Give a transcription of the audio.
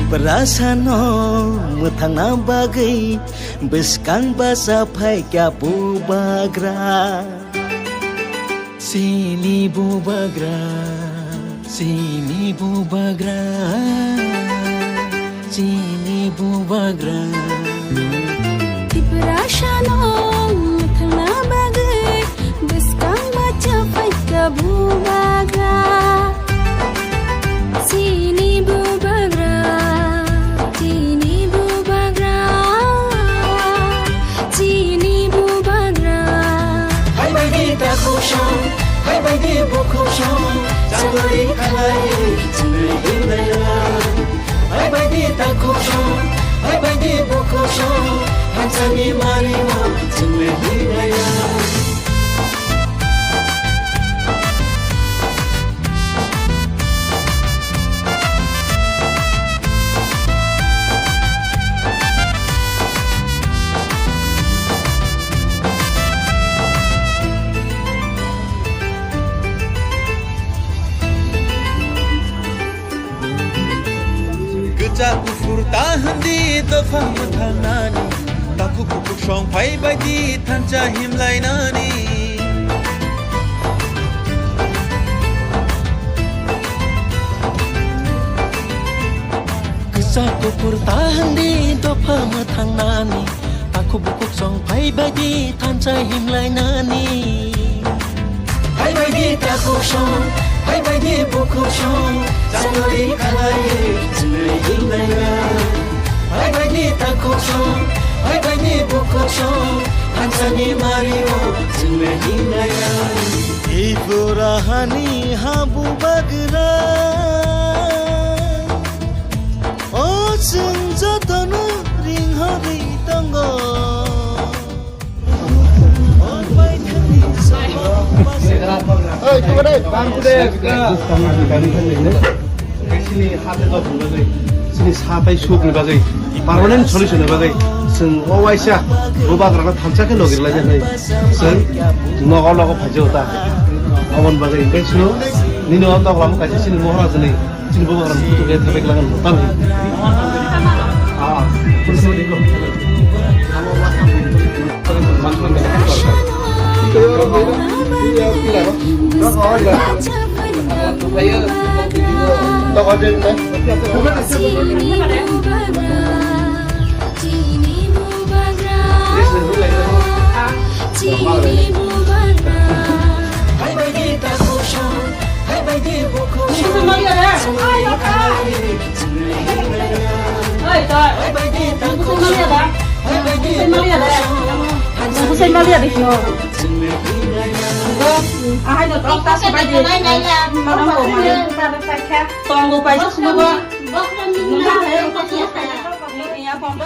Perasaan methangna bagai beskan basa phai kya bubagra sini bubagra sini bubagra sini bubagra di perasaan methangna bagai beskan basa phai kya bubagra sini bubagra hai bai di bo khâu song jangori khalai chimri hinaya hai bai di ta khâu song hai bai di bo khâu song hansani mari mo chimri hinaya Kufur tahan di dafah mathanani taku kupuk song phai bai di thancha himlai nani Kesa kufur tahan di dafah mathanani taku bukuk song phai bai di thancha himlai nani hai bai di taku song hai bai di bukuk song jangori khalai chimri hinaya hai bai di ta khok song hai bai di bukuk song hansani mari mo chimri hinaya iburahani habu bagra o sing jatanu ring hari tanggo on bai thani Oi, coba deh, bangku deh. Sini hati kau bukan sini sampai suku ni bagai, permanent solution ni bagai. Seng owaisa, ubah kerana thamsa ke logir lagi ni. Seng nogol bhajo ta. Awan bagai, besok ni nogol tak lama kasi sini mohon asli. Sini ubah kerana itu dia terbaik lagi mutan. Terus ni kau. Itu orang beda. Iya, kira apa? Berapa orang? Saya tak ada ni. Hai bai di ta khâu song hai bai di bo khâu song hai bai di ta khâu song hai bai di Không xin bao nhiêu được rồi. Ai được ông ta sẽ bay đi. Mà nó ngủ mà chúng ta phải phải khác. Toàn ngủ bay rất sớm. Nó ra thế không có gì hết. Nhà phòng đó.